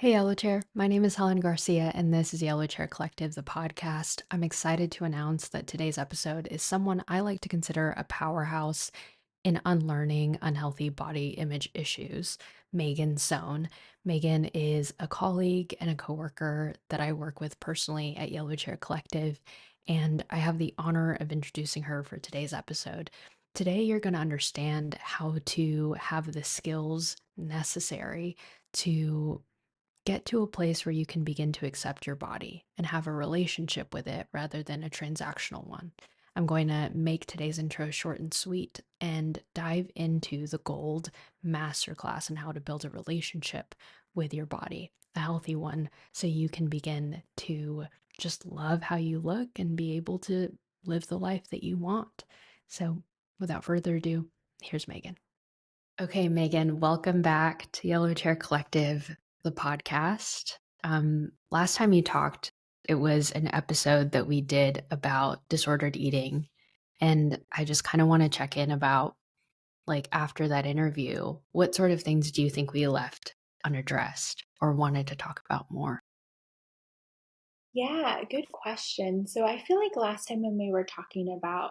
Hey, Yellow Chair. My name is Helen Garcia, and this is Yellow Chair Collective, the podcast. I'm excited to announce that today's episode is someone I like to consider a powerhouse in unlearning unhealthy body image issues, Megan Soun. Megan is a colleague and a coworker that I work with personally at Yellow Chair Collective, and I have the honor of introducing her for today's episode. Today, you're going to understand how to have the skills necessary to get to a place where you can begin to accept your body and have a relationship with it rather than a transactional one. I'm going to make today's intro short and sweet and dive into the gold masterclass on how to build a relationship with your body, a healthy one, so you can begin to just love how you look and be able to live the life that you want. So, without further ado, here's Megan. Okay, Megan, welcome back to Yellow Chair Collective, the podcast. Last time you talked, it was an episode that we did about disordered eating. And I just kind of want to check in about, like, after that interview, what sort of things do you think we left unaddressed or wanted to talk about more? Yeah, good question. So I feel like last time when we were talking about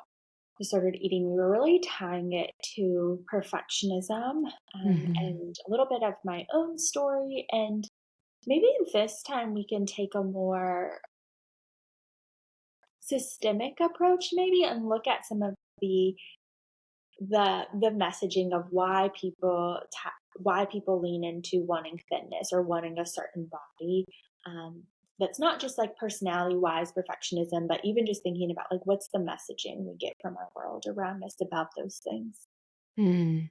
disordered eating, we were really tying it to perfectionism Hmm. and a little bit of my own story. And maybe this time we can take a more systemic approach, maybe, and look at some of the messaging of why people lean into wanting thinness or wanting a certain body. Um, that's not just like personality wise perfectionism, but even just thinking about like what's the messaging we get from our world around us about those things. Mm.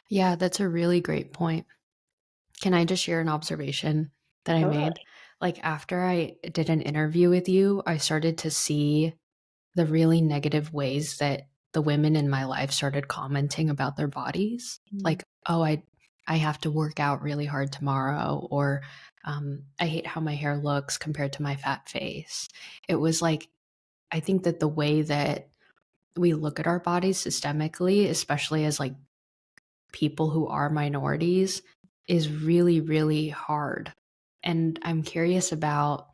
Yeah, that's a really great point. Can I just share an observation that I Totally. made? Like, after I did an interview with you, I started to see the really negative ways that the women in my life started commenting about their bodies. Mm. Like, oh, I have to work out really hard tomorrow, or I hate how my hair looks compared to my fat face. It was like, I think that the way that we look at our bodies systemically, especially as like people who are minorities, is really, really hard. And I'm curious about,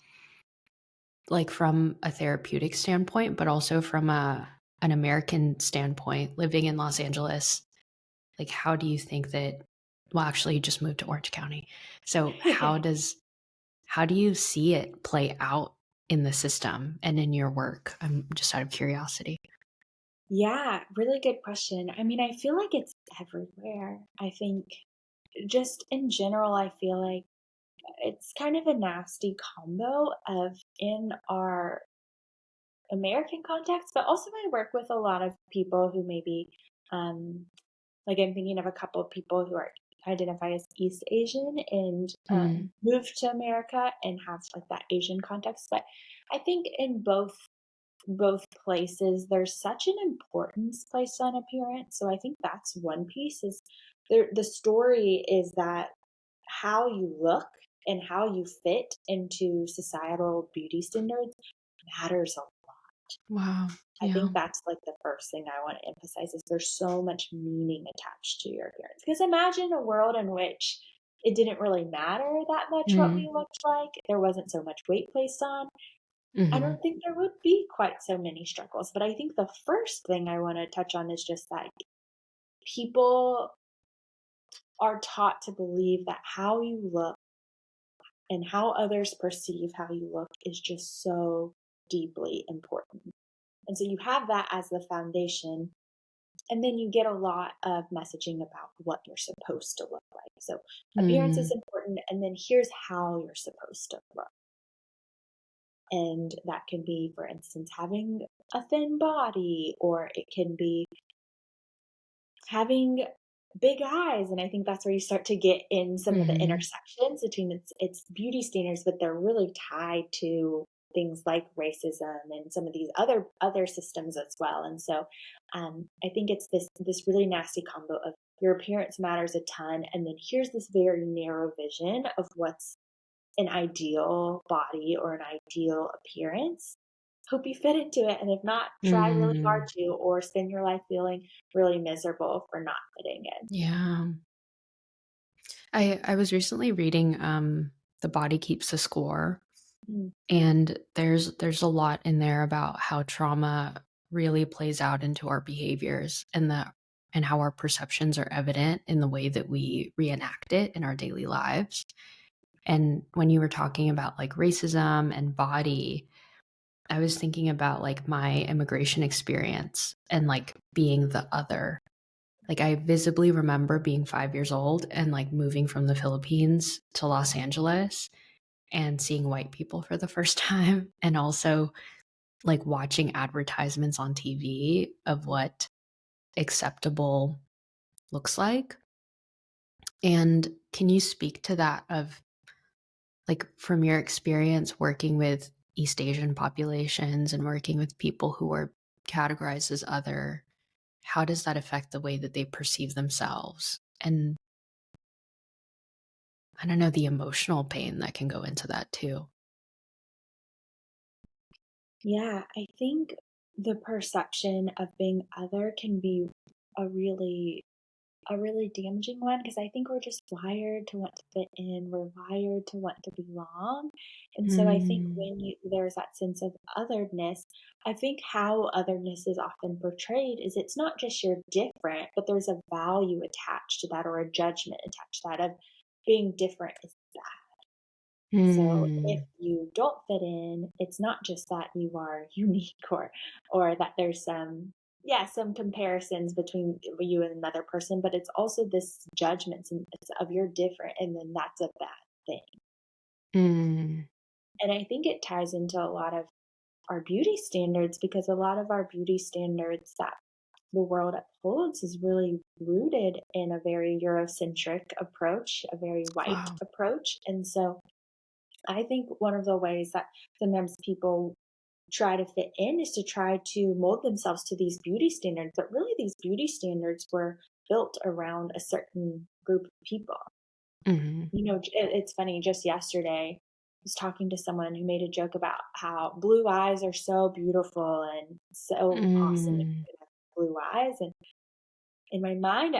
like, from a therapeutic standpoint, but also from an American standpoint, living in Los Angeles, like, how do you think that, well, actually you just moved to Orange County. So how do you see it play out in the system and in your work? I'm just out of curiosity. Yeah, really good question. I mean, I feel like it's everywhere. I think just in general, I feel like it's kind of a nasty combo of in our American context, but also I work with a lot of people who maybe, um, like I'm thinking of a couple of people who are identify as East Asian and Mm, moved to America and have like that Asian context. But I think in both places, there's such an importance placed on appearance. So I think that's one piece is the story is that how you look and how you fit into societal beauty standards matters a lot. wow. I Yeah. think that's like the first thing I want to emphasize is there's so much meaning attached to your appearance. Because imagine a world in which it didn't really matter that much what Mm, we looked like. There wasn't so much weight placed on. I hmm. don't think there would be quite so many struggles. But I think the first thing I want to touch on is just that people are taught to believe that how you look and how others perceive how you look is just so deeply important. And so you have that as the foundation. And then you get a lot of messaging about what you're supposed to look like. So appearance is Mm, important. And then here's how you're supposed to look. And that can be, for instance, having a thin body, or it can be having big eyes. And I think that's where you start to get in some of the hmm. intersections between its beauty standards, but they're really tied to things like racism and some of these other systems as well. And so I think it's this really nasty combo of your appearance matters a ton, and then here's this very narrow vision of what's an ideal body or an ideal appearance. Hope you fit into it, and if not, try really hard Mm, to, or spend your life feeling really miserable for not fitting in. yeah. I was recently reading the body keeps the score. Mm. And there's a lot in there about how trauma really plays out into our behaviors and how our perceptions are evident in the way that we reenact it in our daily lives. And when you were talking about like racism and body, I was thinking about like my immigration experience and like being the other. Like I visibly remember being 5 years old and like moving from the Philippines to Los Angeles and seeing white people for the first time, and also like watching advertisements on TV of what acceptable looks like. And can you speak to that of like from your experience working with East Asian populations and working with people who are categorized as other, how does that affect the way that they perceive themselves? And I don't know, the emotional pain that can go into that too. Yeah, I think the perception of being other can be a really a really damaging one because I think we're just wired to want to fit in. We're wired to want to belong. And so I think Mm, when there's that sense of otherness, I think how otherness is often portrayed is it's not just you're different, but there's a value attached to that or a judgment attached to that of being different is bad. So if mm, you don't fit in, it's not just that you are unique or that there's some comparisons between you and another person, but it's also this judgment of you're different and then that's a bad thing. mm. And I think it ties into a lot of our beauty standards because a lot of our beauty standards that the world upholds is really rooted in a very Eurocentric approach, a very white Wow. approach. And so I think one of the ways that sometimes people try to fit in is to try to mold themselves to these beauty standards. But really, these beauty standards were built around a certain group of people. Mhm. It's funny, just yesterday, I was talking to someone who made a joke about how blue eyes are so beautiful and so awesome if Mm, you have blue eyes. And in my mind,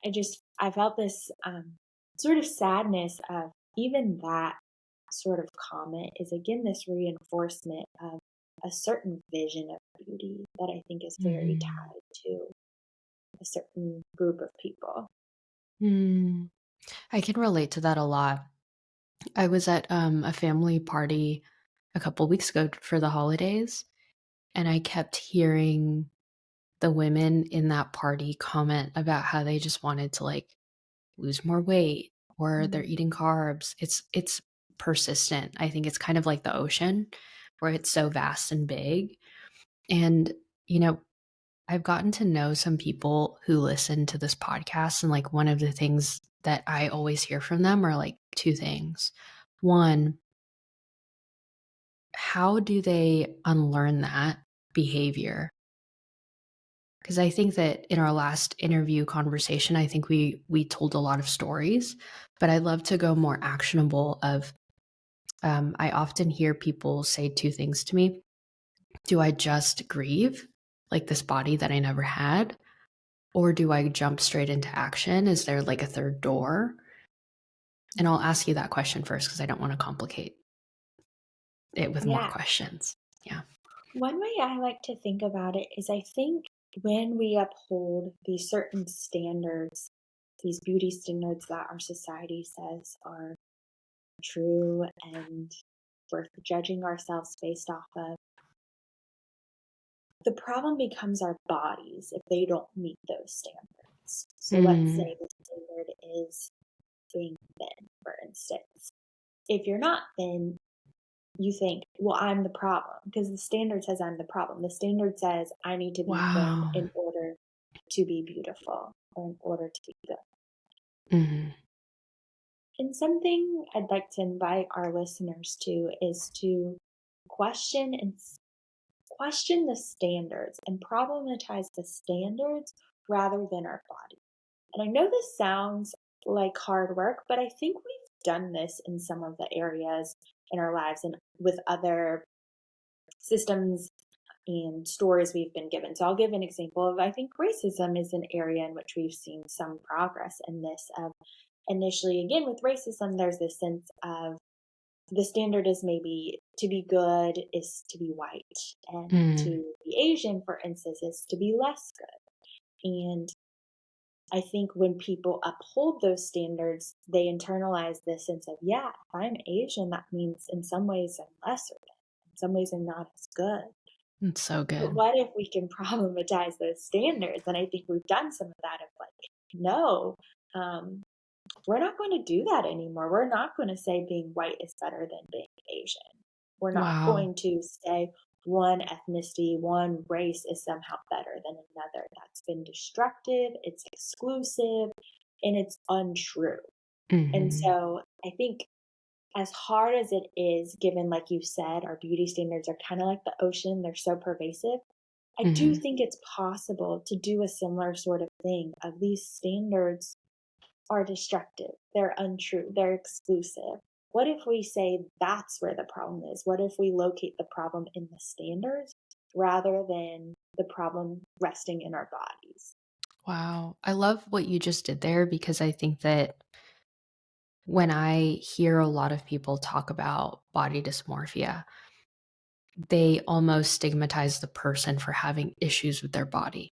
I felt this sort of sadness of even that sort of comment is again this reinforcement of a certain vision of beauty that I think is very mhm. tied to a certain group of people. Mm. I can relate to that a lot. I was at, a family party a couple weeks ago for the holidays, and I kept hearing the women in that party comment about how they just wanted to, like, lose more weight or they're Mm, eating carbs. It's persistent. I think it's kind of like the ocean where it's so vast and big. And, you know, I've gotten to know some people who listen to this podcast, and like one of the things that I always hear from them are like two things. One, how do they unlearn that behavior? Because I think that in our last interview conversation, I think we told a lot of stories, but I'd love to go more actionable. Of I often hear people say two things to me: Do I just grieve like this body that I never had? Or do I jump straight into action? Is there like a third door? And I'll ask you that question first because I don't want to complicate it with more yeah. questions. Yeah. One way I like to think about it is I think when we uphold these certain standards, these beauty standards that our society says are true and worth judging ourselves based off of, the problem becomes our bodies if they don't meet those standards. So let's Mm, say the standard is being thin, for instance. If you're not thin, you think, well, I'm the problem because the standard says I'm the problem. The standard says I need to be thin wow. in order to be beautiful or in order to be good. Mhm. And something I'd like to invite our listeners to is to question and question the standards and problematize the standards rather than our body. And I know this sounds like hard work, but I think we've done this in some of the areas in our lives and with other systems and stories we've been given. So I'll give an example of I think racism is an area in which we've seen some progress in this of initially again with racism there's this sense of the standard is maybe to be good is to be white, and Mm, to be Asian, for instance, is to be less good. And I think when people uphold those standards, they internalize this sense of, yeah, if I'm Asian, that means in some ways I'm lesser than. In some ways I'm not as good. it's so But good. what if we can problematize those standards? And I think we've done some of that of like, no, um, we're not going to do that anymore. We're not going to say being white is better than being Asian. We're not Wow. going to say one ethnicity, one race is somehow better than another. That's been destructive, it's exclusive, and it's untrue. And Hmm. so I think as hard as it is, given, like you said, our beauty standards are kind of like the ocean, they're so pervasive. I do Hmm. think it's possible to do a similar sort of thing of these standards are destructive, they're untrue, they're exclusive. What if we say that's where the problem is? What if we locate the problem in the standards rather than the problem resting in our bodies? Wow. I love what you just did there because I think that when I hear a lot of people talk about body dysmorphia, they almost stigmatize the person for having issues with their body.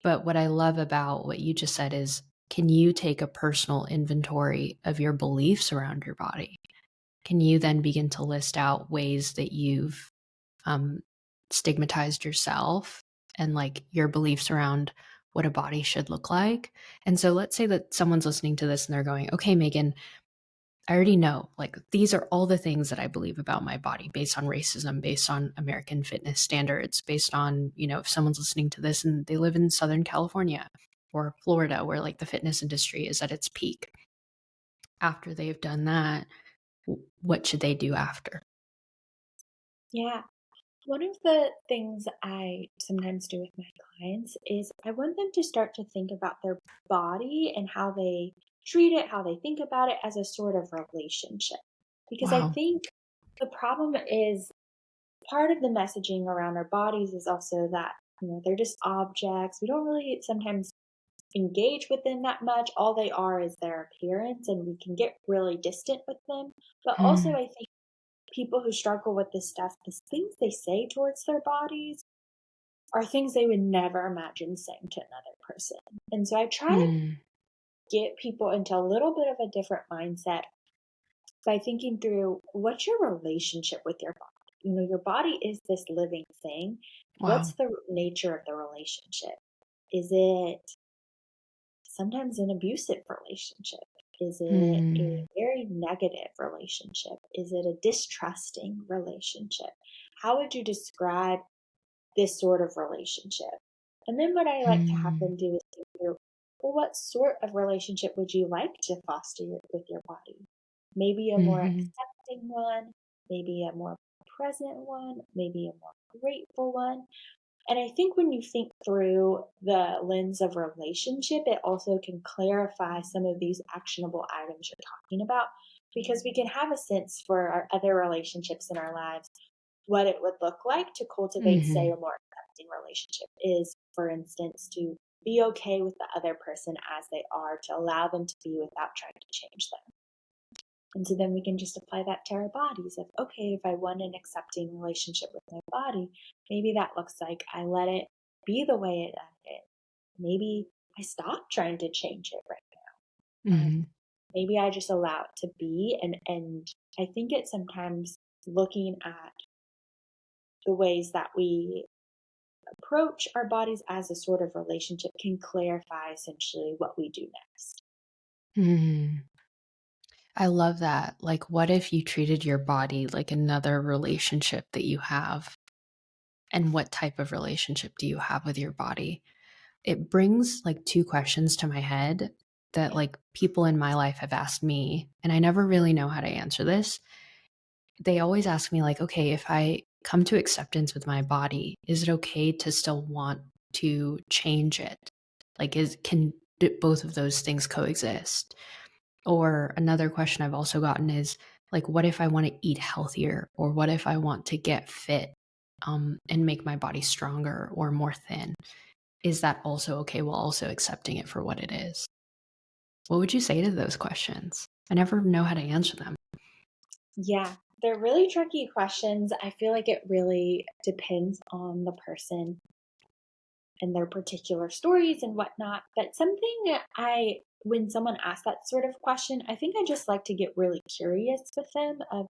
But what I love about what you just said is, can you take a personal inventory of your beliefs around your body? Can you then begin to list out ways that you've um, stigmatized yourself and like your beliefs around what a body should look like? And so let's say that someone's listening to this and they're going, okay, Megan, I already know, like, these are all the things that I believe about my body based on racism, based on American fitness standards, based on, if someone's listening to this and they live in Southern California or Florida, where like the fitness industry is at its peak. After they've done that, what should they do after? Yeah. One of the things I sometimes do with my clients is I want them to start to think about their body and how they treat it, how they think about it as a sort of relationship. Because I Wow. think the problem is part of the messaging around our bodies is also that, they're just objects. We don't really sometimes engage with them that much. All they are is their appearance, and we can get really distant with them. But also, Mm, I think people who struggle with this stuff, the things they say towards their bodies are things they would never imagine saying to another person. And so I try to mm, get people into a little bit of a different mindset by thinking through what's your relationship with your body? Your body is this living thing. wow. What's the nature of the relationship? Is it sometimes an abusive relationship? Is it a Mm, very negative relationship? Is it a distrusting relationship? How would you describe this sort of relationship? And then what I like to have mm, them do is think through, well, what sort of relationship would you like to foster with your body? Maybe a more mhm, accepting one, maybe a more present one, maybe a more grateful one. And I think when you think through the lens of relationship, it also can clarify some of these actionable items you're talking about because we can have a sense for our other relationships in our lives, what it would look like to cultivate, say, mhm, a more accepting relationship is, for instance, to be okay with the other person as they are, to allow them to be without trying to change them. And so then we can just apply that to our bodies of, okay, if I want an accepting relationship with my body, maybe that looks like I let it be the way it is. Maybe I stop trying to change it right now. mhm, Maybe I just allow it to be. And I think it's sometimes looking at the ways that we approach our bodies as a sort of relationship can clarify essentially what we do next. mhm. I love that. Like, what if you treated your body like another relationship that you have? And what type of relationship do you have with your body? It brings like two questions to my head that Yeah. like people in my life have asked me, and I never really know how to answer this. They always ask me, like, okay, if I come to acceptance with my body, is it okay to still want to change it? Like, both of those things coexist? Or another question I've also gotten is like, what if I want to eat healthier? Or what if I want to get fit and make my body stronger or more thin? Is that also okay while also accepting it for what it is? What would you say to those questions? I never know how to answer them. Yeah, they're really tricky questions. I feel like it really depends on the person and their particular stories and whatnot. But something when someone asks that sort of question, I think I just like to get really curious with them of,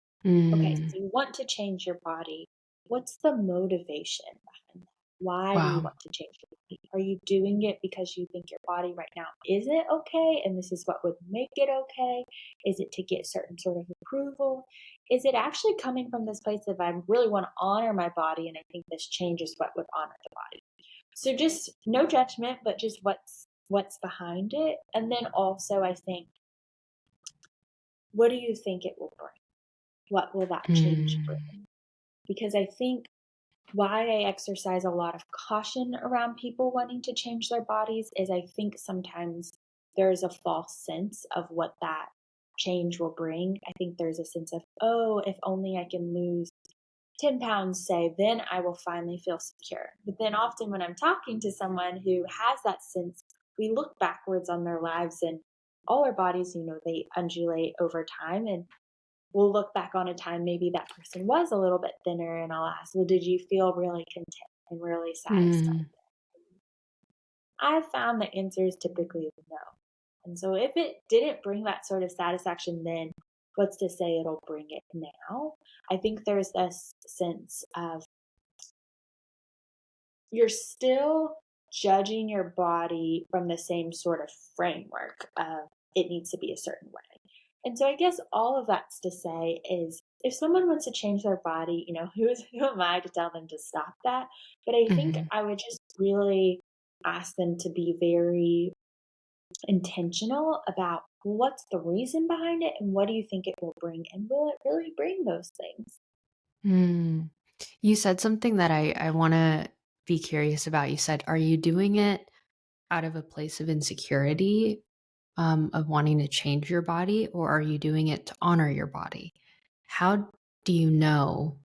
okay, Mm, so you want to change your body. What's the motivation behind that? Why do you wow. want to change your body? Are you doing it because you think your body right now isn't okay and this is what would make it okay? Is it to get certain sort of approval? Is it actually coming from this place of I really want to honor my body and I think this change is what would honor the body? So just no judgment, but just what's behind it. And then also I think, what do you think it will bring? What will that change Mm, bring? Because I think why I exercise a lot of caution around people wanting to change their bodies is I think sometimes there's a false sense of what that change will bring. I think there's a sense of, oh, if only I can lose 10 pounds, say, then I will finally feel secure. But then often when I'm talking to someone who has that sense, we look backwards on their lives and all our bodies, they undulate over time. And we'll look back on a time maybe that person was a little bit thinner and I'll ask, well, did you feel really content and really satisfied? mm, I've found the answer is typically no. And so if it didn't bring that sort of satisfaction then, what's to say it'll bring it now? I think there's this sense of you're still judging your body from the same sort of framework of it needs to be a certain way. And so I guess all of that's to say is if someone wants to change their body, who am I to tell them to stop that? But I think mhm, I would just really ask them to be very intentional about what's the reason behind it and what do you think it will bring and will it really bring those things? mm. You said something that I want to be curious about. You said, are you doing it out of a place of insecurity, of wanting to change your body, or are you doing it to honor your body? How do you know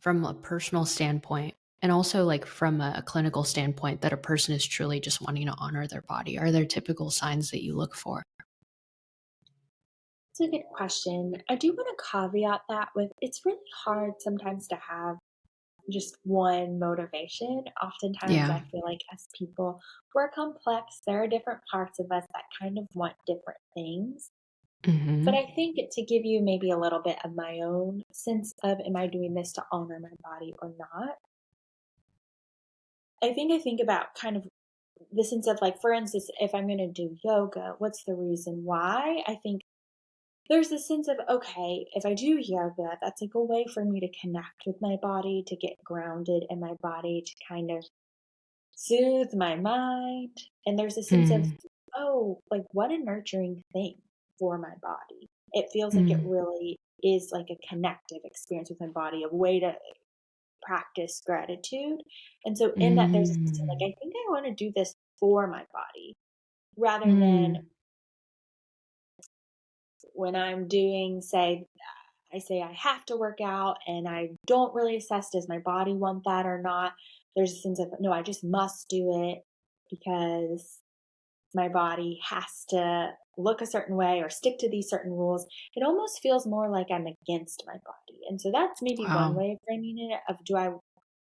from a personal standpoint and also like from a clinical standpoint that a person is truly just wanting to honor their body? Are there typical signs that you look for? It's a good question. I do want to caveat that with it's really hard sometimes to have just one motivation. Oftentimes, Yeah. I feel like as people, we're complex. There are different parts of us that kind of want different things. But Hmm. I think to give you maybe a little bit of my own sense of, am I doing this to honor my body or not? I think about kind of the sense of like, for instance, if I'm going to do yoga, what's the reason why? I think there's a sense of, okay, if I do yoga, that's like a way for me to connect with my body, to get grounded in my body, to kind of soothe my mind. And there's a sense of, Mm, oh, like what a nurturing thing for my body. It feels like it mm, really is like a connective experience with my body, a way to practice gratitude. And so in that, there's a sense of like, mm, I think I want to do this for my body rather than mm, when I'm doing, say, I say I have to work out and I don't really assess does my body want that or not. There's a sense of no, I just must do it because my body has to look a certain way or stick to these certain rules. It almost feels more like I'm against my body. And so that's maybe one wow. way of framing it of do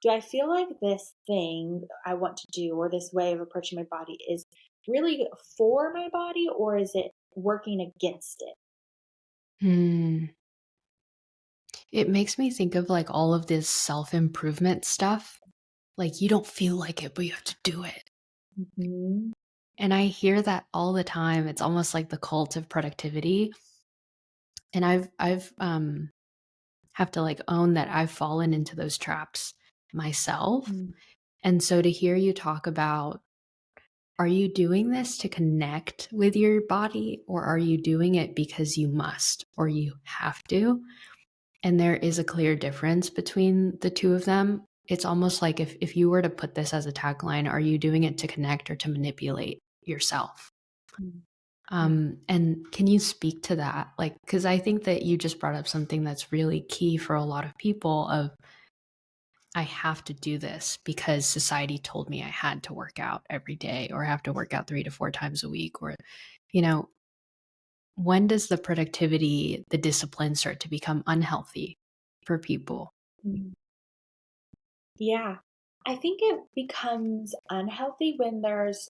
I feel like this thing I want to do or this way of approaching my body is really for my body or is it working against it? Mm. It makes me think of like all of this self improvement stuff. Like you don't feel like it, but you have to do it. Mhm. And I hear that all the time. It's almost like the cult of productivity. And I've have to like own that I've fallen into those traps myself. Mm. And so to hear you talk about, are you doing this to connect with your body or are you doing it because you must or you have to? And there is a clear difference between the two of them. It's almost like if you were to put this as a tagline, are you doing it to connect or to manipulate yourself? Mm. Yeah. And can you speak to that? Like, because I think that you just brought up something that's really key for a lot of people of I have to do this because society told me I had to work out every day or I have to work out 3 to 4 times a week or, you know, when does the productivity, the discipline start to become unhealthy for people? Mm. Yeah. I think it becomes unhealthy when there's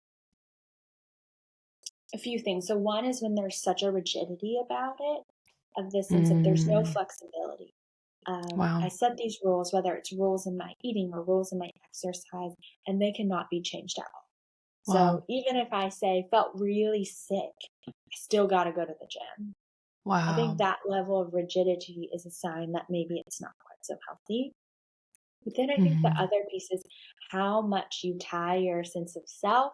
a few things. So one is when there's such a rigidity about it, of the sense of there's no Mm, flexibility. I wow. set these rules, whether it's rules in my eating or rules in my exercise, and they cannot be changed at all. So Wow. even if I say felt really sick, I still got to go to the gym. I think Wow. that level of rigidity is a sign that maybe it's not quite so healthy. But then I think the Mhm. other piece is how much you tie your sense of self,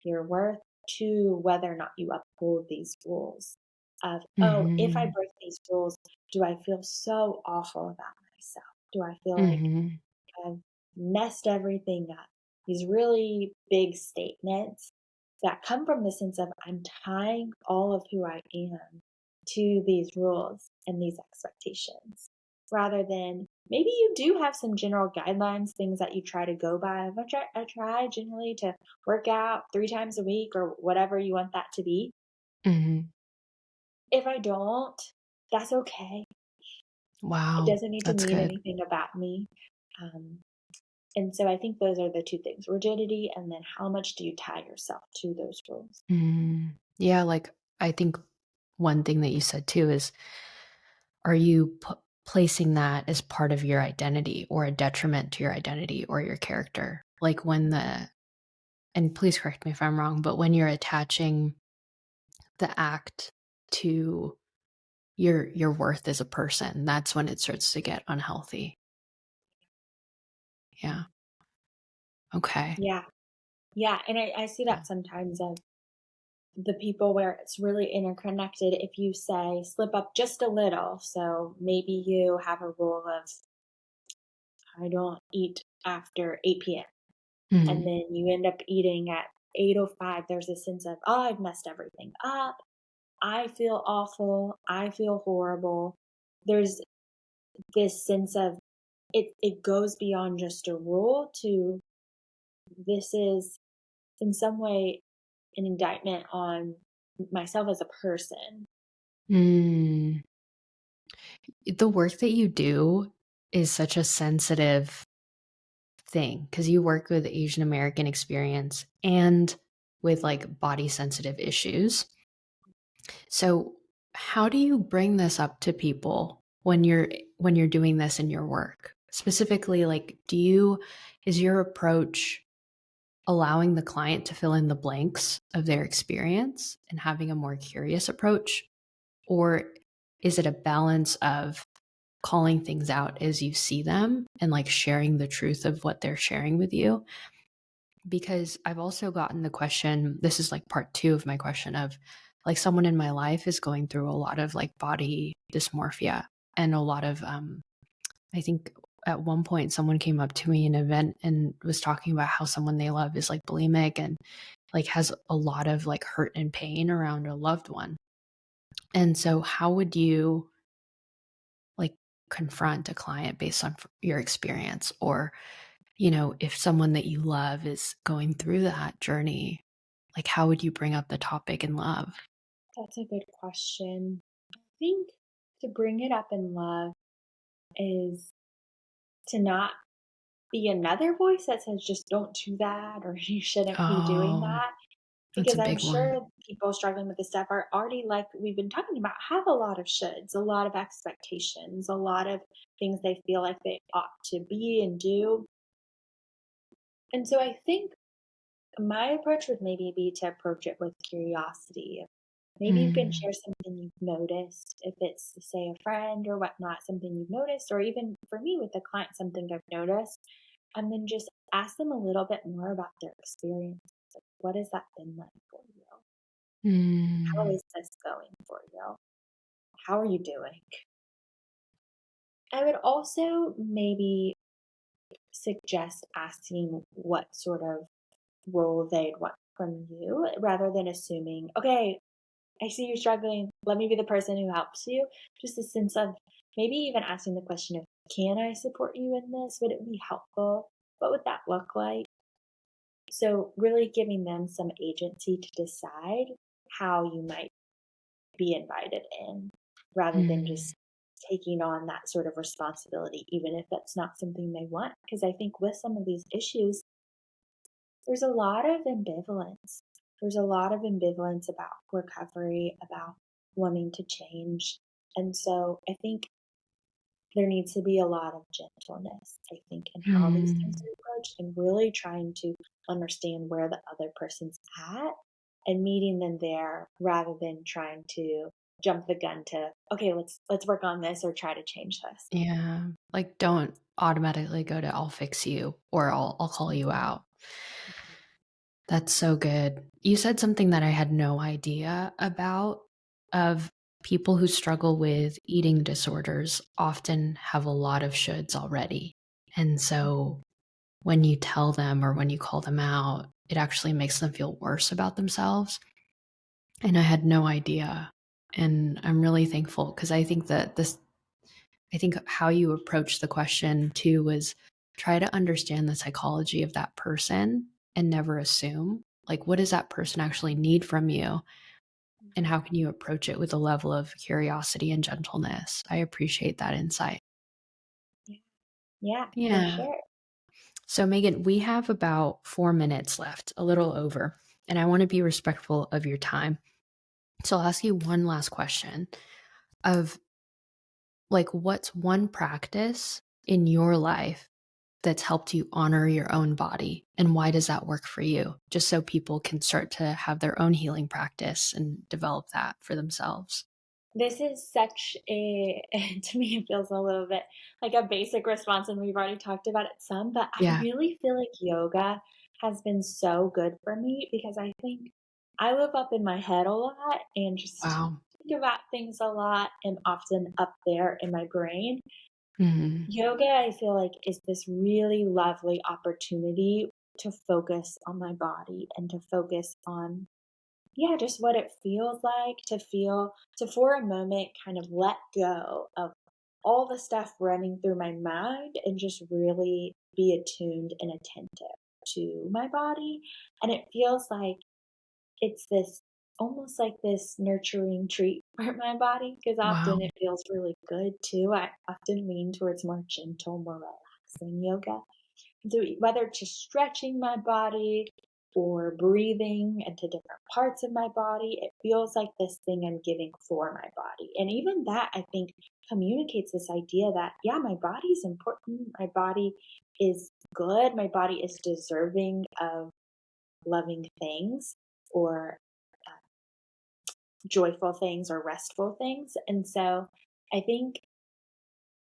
your worth, to whether or not you uphold these rules. Of, oh, if I Mhm. break these rules, do I feel so awful about myself? Do I feel like Mhm. I've messed everything up? These really big statements that come from the sense of I'm tying all of who I am to these rules and these expectations, rather than maybe you do have some general guidelines, things that you try to go by. I try generally to work out 3 times a week or whatever you want that to be. Mhm. If I don't, that's okay. It Wow. doesn't need to That's mean good. anything about me. Um, and so I think those are the two things, rigidity, and then how much do you tie yourself to those rules? Mm. Yeah, like, I think one thing that you said too is, are you placing that as part of your identity or a detriment to your identity or your character? Like, when the and please correct me if I'm wrong, but when you're attaching the act to your worth as a person, that's when it starts to get unhealthy. Yeah. Okay. Yeah. Yeah. And I see Yeah. that sometimes of the people where it's really interconnected. If you say slip up just a little, so maybe you have a rule of I don't eat after 8 p.m. and Mhm. then you end up eating at 8:05, there's a sense of, oh, I've messed everything up. I feel awful. I feel horrible. There's this sense of it goes beyond just a rule to this is in some way an indictment on myself as a person. Mm. The work that you do is such a sensitive thing because you work with Asian American experience and with like body sensitive issues. So, how do you bring this up to people when you're doing this in your work? Specifically, like, is your approach allowing the client to fill in the blanks of their experience and having a more curious approach? Or is it a balance of calling things out as you see them and like sharing the truth of what they're sharing with you? Because I've also gotten the question, this is like part two of my question of like someone in my life is going through a lot of like body dysmorphia and a lot of I think at one point someone came up to me in an event and was talking about how someone they love is like bulimic and like has a lot of like hurt and pain around a loved one. And so how would you like confront a client based on your experience, or if someone that you love is going through that journey, like how would you bring up the topic in love? That's a good question. I think to bring it up in love is to not be another voice that says just don't do that or you shouldn't be doing Oh, that. that's Because a I'm big one. sure people struggling with this stuff are already, like we've been talking about, have a lot of shoulds, a lot of expectations, a lot of things they feel like they ought to be and do. And so I think my approach would maybe be to approach it with curiosity. Maybe you can Mm, share something you've noticed, if it's, say, a friend or whatnot, something you've noticed, or even for me with a client, something I've noticed, and then just ask them a little bit more about their experience. Like, what has that been like for you? How mm, is this going for you? How are you doing? I would also maybe suggest asking what sort of role they'd want from you rather than assuming, okay, I see you're struggling. Let me be the person who helps you. Just a sense of maybe even asking the question of, can I support you in this? Would it be helpful? What would that look like? So, really giving them some agency to decide how you might be invited in rather than Mm, just taking on that sort of responsibility, even if that's not something they want. Because I think with some of these issues, there's a lot of ambivalence. There's a lot of ambivalence about recovery, about wanting to change. And so I think there needs to be a lot of gentleness, I think, in how these things mm. are approached and really trying to understand where the other person's at and meeting them there rather than trying to jump the gun to, okay, let's work on this or try to change this. Yeah. Like, don't automatically go to "I'll fix you" or "I'll call you out." That's so good. You said something that I had no idea about, of people who struggle with eating disorders often have a lot of shoulds already. And so when you tell them or when you call them out, it actually makes them feel worse about themselves. And I had no idea. And I'm really thankful because I think that I think how you approach the question too was try to understand the psychology of that person and never assume. Like, what does that person actually need from you? And how can you approach it with a level of curiosity and gentleness? I appreciate that insight. Yeah, yeah, for Yeah. sure. So, Megan, we have about 4 minutes left, a little over, and I want to be respectful of your time. So, I'll ask you one last question of like, what's one practice in your life that's helped you honor your own body? And why does that work for you? Just so people can start to have their own healing practice and develop that for themselves. This is such a to me, it feels a little bit like a basic response, and we've already talked about it some, but I Yeah. really feel like yoga has been so good for me because I think I live up in my head a lot and just Wow. think about things a lot and often up there in my brain. Mhm. Yoga, I feel like, is this really lovely opportunity to focus on my body and to focus on, yeah, just what it feels like to feel, to for a moment kind of let go of all the stuff running through my mind and just really be attuned and attentive to my body. And it feels like it's this almost like this nurturing treat for my body because Wow. often it feels really good too. I often lean towards more gentle, more relaxing yoga. So whether it's just stretching my body or breathing into different parts of my body, it feels like this thing I'm giving for my body. And even that, I think, communicates this idea that, yeah, my body is important. My body is good. My body is deserving of loving things or uh, joyful things or restful things. And so I think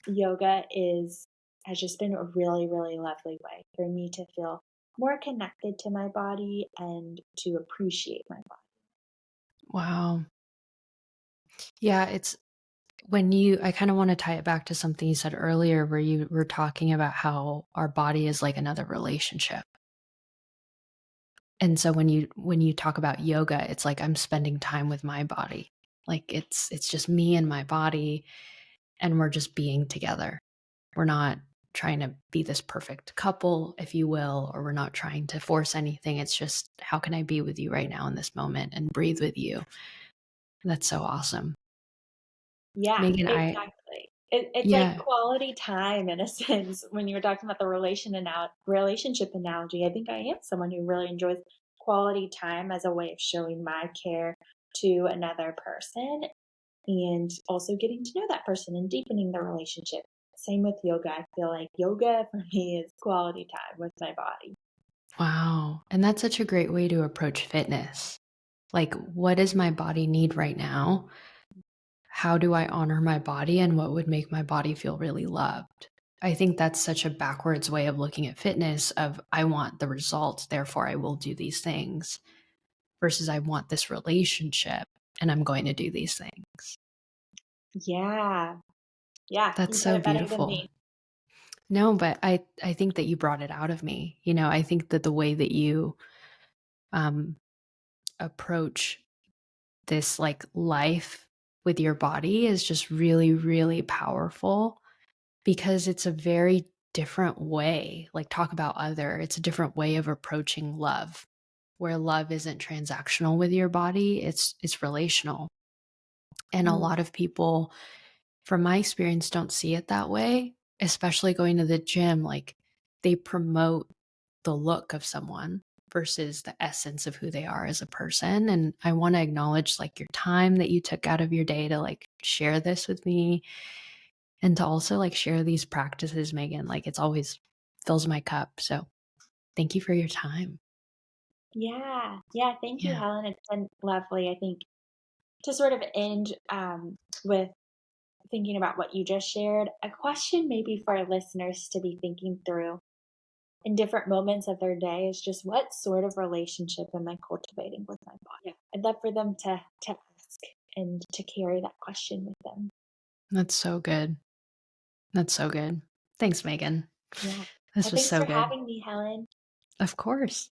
yoga is has just been a really, really lovely way for me to feel more connected to my body and to appreciate my body. Wow. Yeah, it's when you I kind of want to tie it back to something you said earlier where you were talking about how our body is like another relationship. And so when you talk about yoga, it's like I'm spending time with my body. Like it's just me and my body and we're just being together. We're not trying to be this perfect couple, if you will, or we're not trying to force anything. It's just how can I be with you right now in this moment and breathe with you? That's so awesome. Yeah, Megan, it's like yeah, quality time in a sense. When you were talking about the relationship analogy, I think I am someone who really enjoys quality time as a way of showing my care to another person and also getting to know that person and deepening the relationship. Same with yoga. I feel like yoga for me is quality time with my body. wow. And that's such a great way to approach fitness. Like, what does my body need right now? How do I honor my body and what would make my body feel really loved? I think that's such a backwards way of looking at fitness of I want the results, therefore I will do these things versus I want this relationship and I'm going to do these things. Yeah. Yeah. That's You said so it better than beautiful. me. No, but I think that you brought it out of me. I think that the way that you um approach this like life with your body is just really really powerful because it's a very different way. Like talk about other, it's a different way of approaching love where love isn't transactional with your body, it's relational. And a Mm. lot of people, from my experience, don't see it that way, especially going to the gym. Like, they promote the look of someone versus the essence of who they are as a person. And I want to acknowledge like your time that you took out of your day to like share this with me and to also like share these practices, Megan. Like, it's always fills my cup. So thank you for your time. Yeah. Yeah. Thank you, Yeah. Helen. It's been lovely. I think to sort of end with thinking about what you just shared, a question maybe for our listeners to be thinking through in different moments of their day is just what sort of relationship am I cultivating with my body? Yeah. I'd love for them to ask and to carry that question with them. That's so good. That's so good. Thanks, Megan. Yeah. This Well, was thanks so for good. having me, Helen. Of course.